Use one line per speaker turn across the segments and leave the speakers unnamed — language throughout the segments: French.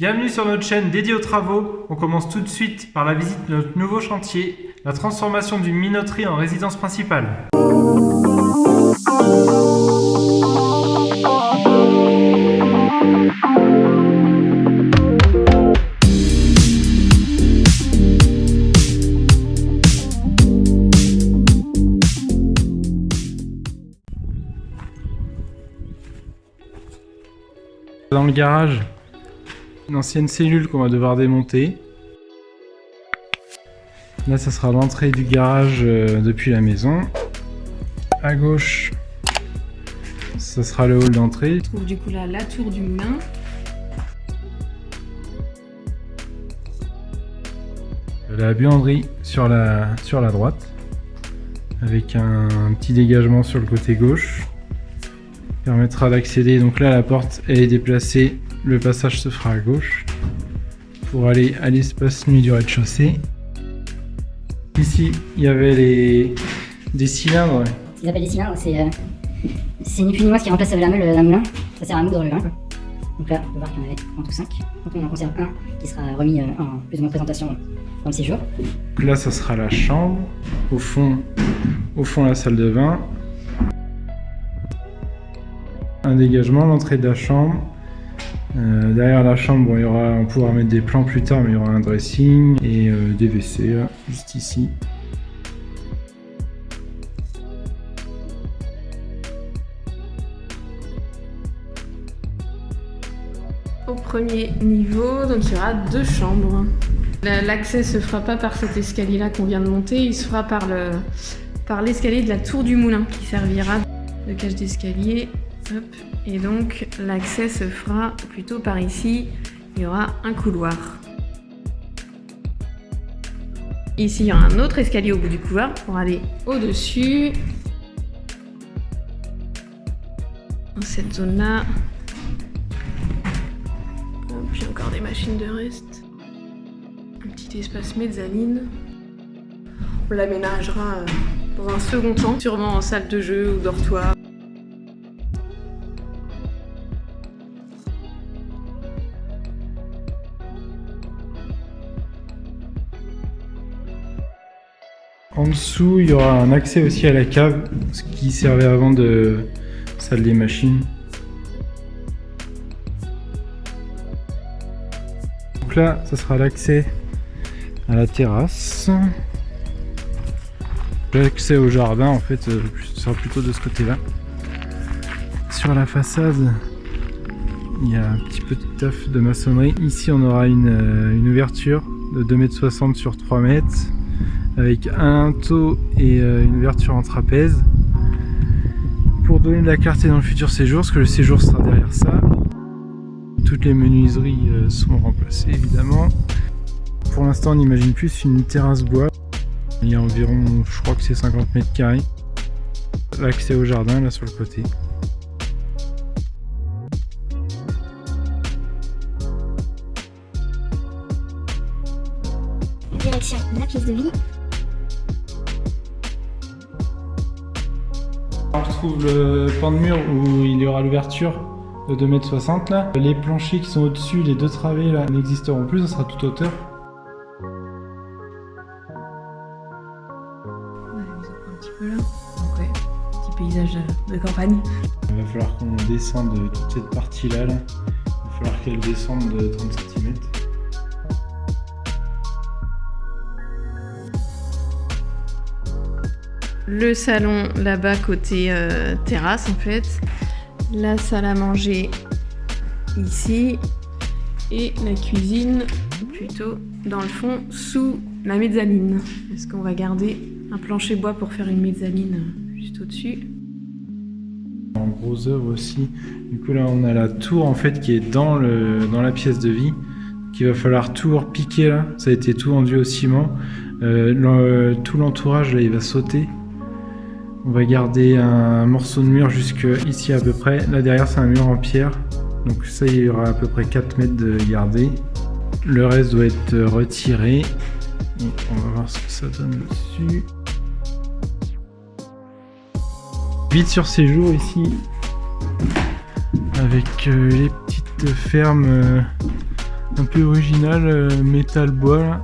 Bienvenue sur notre chaîne dédiée aux travaux. On commence tout de suite par la visite de notre nouveau chantier, la transformation d'une minoterie en résidence principale. Dans le garage, une ancienne cellule qu'on va devoir démonter. Là, ça sera l'entrée du garage depuis la maison. À gauche, ça sera le hall d'entrée.
On trouve du coup là la tour du moulin.
La buanderie sur la droite, avec un petit dégagement sur le côté gauche. Permettra d'accéder. Donc là, la porte elle est déplacée. Le passage se fera à gauche pour aller à l'espace nuit du rez-de-chaussée. Ici, il y avait des cylindres.
Ce qu'ils appellent des cylindres, c'est ni plus ni moins ce qui remplace la meule d'un moulin. Ça sert à moudre le vin. Donc là, on peut voir qu'il y en avait en tout 5. Donc on en conserve un qui sera remis en plus ou moins présentation dans le séjour.
Donc là, ça sera la chambre. Au fond, la salle de bain. Un dégagement, l'entrée de la chambre. Derrière la chambre, bon, on pourra mettre des plans plus tard, mais il y aura un dressing et des WC là, juste ici.
Au premier niveau, donc il y aura 2 chambres. L'accès se fera pas par cet escalier là qu'on vient de monter, il se fera par l'escalier de la tour du moulin qui servira de cage d'escalier. Hop. Et donc l'accès se fera plutôt par ici, il y aura un couloir. Ici il y aura un autre escalier au bout du couloir pour aller au-dessus. Dans cette zone là. J'ai encore des machines de reste. Un petit espace mezzanine. On l'aménagera dans un second temps, sûrement en salle de jeu ou dortoir.
En dessous, il y aura un accès aussi à la cave, ce qui servait avant de salle des machines. Donc là, ça sera l'accès à la terrasse. L'accès au jardin, en fait, sera plutôt de ce côté-là. Sur la façade, il y a un petit peu de taf de maçonnerie. Ici, on aura une ouverture de 2,60 m sur 3 m. Avec un linteau et une ouverture en trapèze pour donner de la clarté dans le futur séjour, parce que le séjour sera derrière ça. Toutes les menuiseries sont remplacées évidemment. Pour l'instant on imagine plus une terrasse bois. Il y a environ, je crois que c'est 50 mètres carrés. L'accès au jardin là sur le côté.
Direction de la pièce de vie.
On retrouve le pan de mur où il y aura l'ouverture de 2,60 m là. Les planchers qui sont au-dessus, les 2 travées là, n'existeront plus, ça sera toute hauteur.
Ouais, un petit peu là. Donc ouais, petit paysage de campagne.
Il va falloir qu'on descende toute cette partie là. Il va falloir qu'elle descende de 30 cm.
Le salon là-bas côté terrasse en fait, la salle à manger ici et la cuisine plutôt dans le fond sous la mezzanine. Est-ce qu'on va garder un plancher bois pour faire une mezzanine juste au-dessus?
En gros œuvre aussi, du coup là on a la tour en fait qui est dans la pièce de vie, qu'il va falloir tout repiquer là, ça a été tout rendu au ciment, tout l'entourage là il va sauter. On va garder un morceau de mur jusque ici à peu près. Là derrière c'est un mur en pierre. Donc ça il y aura à peu près 4 mètres de gardé. Le reste doit être retiré. Et on va voir ce que ça donne dessus. Vite sur séjour ici. Avec les petites fermes un peu original, métal bois là.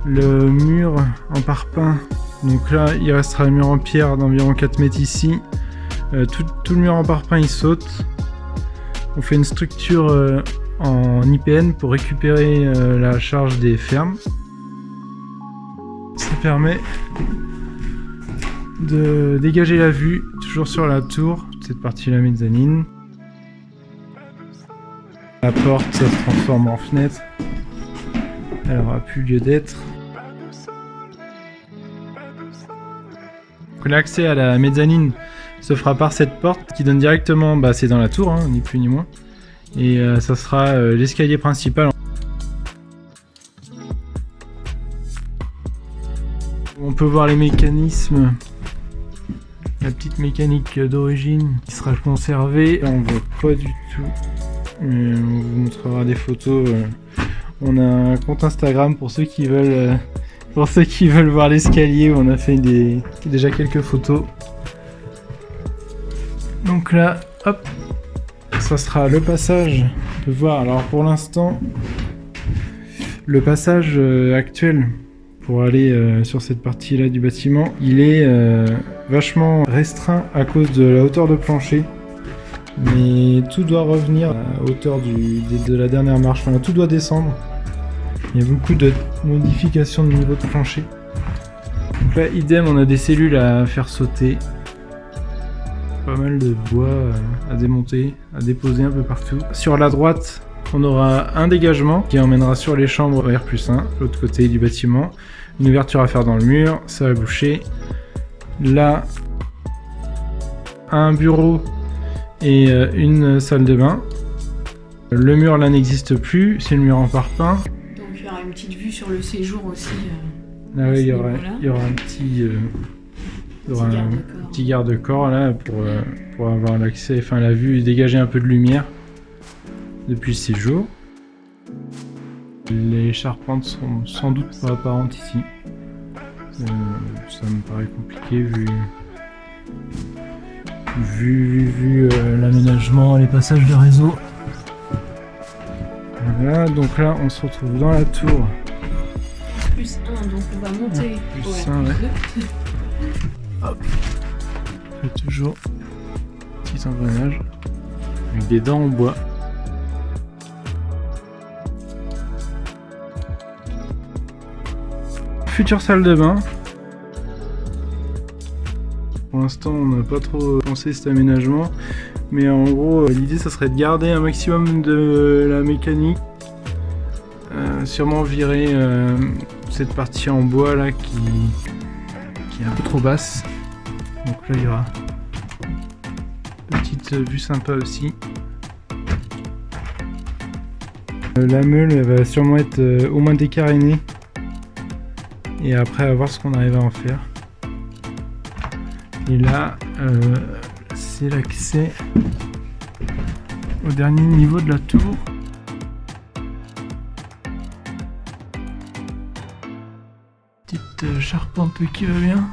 Le mur en parpaing, donc là il restera le mur en pierre d'environ 4 mètres ici. Tout le mur en parpaing il saute. On fait une structure en IPN pour récupérer la charge des fermes. Ça permet de dégager la vue, toujours sur la tour, cette partie la mezzanine. La porte, ça se transforme en fenêtre. Elle aura plus lieu d'être. L'accès à la mezzanine se fera par cette porte qui donne directement, c'est dans la tour, hein, ni plus ni moins. Et ça sera l'escalier principal. On peut voir les mécanismes. La petite mécanique d'origine qui sera conservée. Là, on voit pas du tout. On vous montrera des photos. On a un compte Instagram pour ceux qui veulent voir l'escalier où on a fait déjà quelques photos. Donc là, hop, ça sera le passage. On peut voir. Alors pour l'instant, le passage actuel pour aller sur cette partie-là du bâtiment, il est vachement restreint à cause de la hauteur de plancher. Mais tout doit revenir à la hauteur de la dernière marche. Enfin, tout doit descendre. Il y a beaucoup de modifications de niveau de plancher. Donc là, idem, on a des cellules à faire sauter. Pas mal de bois à démonter, à déposer un peu partout. Sur la droite, on aura un dégagement qui emmènera sur les chambres R+1, l'autre côté du bâtiment. Une ouverture à faire dans le mur, ça va boucher. Là, un bureau et une salle de bain. Le mur là n'existe plus, c'est le mur en parpaing.
Donc il y aura une petite vue sur le séjour aussi.
Là, oui, il y aura un petit garde-corps là pour avoir l'accès, enfin la vue et dégager un peu de lumière depuis le séjour. Les charpentes sont sans doute pas apparentes ici. Ça me paraît compliqué vu l'aménagement, les passages de réseau. Voilà, donc là on se retrouve dans la tour.
Plus 1, donc on va monter
plus 1, ouais. Hop. On fait toujours petit engrenage avec des dents en bois. Future salle de bain. Pour l'instant on n'a pas trop pensé cet aménagement, mais en gros l'idée ça serait de garder un maximum de la mécanique, sûrement virer cette partie en bois là qui est un peu trop basse. Donc là il y aura une petite vue sympa aussi. La meule elle va sûrement être au moins décarénée. Et après à voir ce qu'on arrive à en faire. Et là c'est l'accès au dernier niveau de la tour. Petite charpente qui va bien.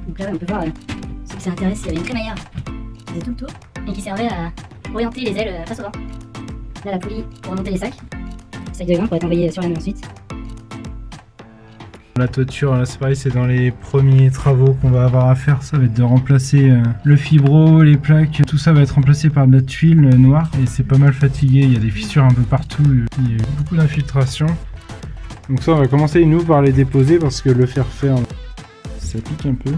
Donc là, on peut voir ceux qui s'intéressent, il y avait une crémaillère qui faisait tout le tour et qui servait à orienter les ailes face au vent. Là, la poulie pour remonter les sacs de grains pour être envoyés sur la mer ensuite.
La toiture, là c'est pareil, c'est dans les premiers travaux qu'on va avoir à faire. Ça va être de remplacer le fibro, les plaques, tout ça va être remplacé par de la tuile noire et c'est pas mal fatigué. Il y a des fissures un peu partout, il y a beaucoup d'infiltration. Donc ça on va commencer nous par les déposer parce que le faire ça pique un peu.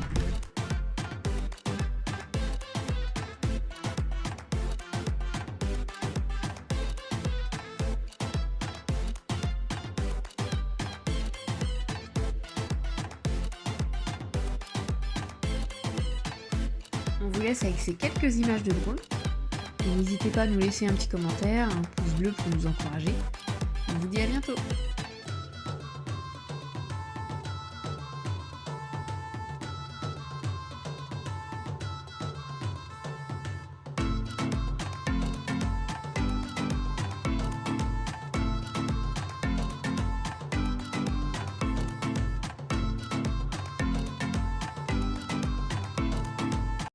On vous laisse avec ces quelques images de drone. Et n'hésitez pas à nous laisser un petit commentaire, un pouce bleu pour nous encourager. On vous dit à bientôt.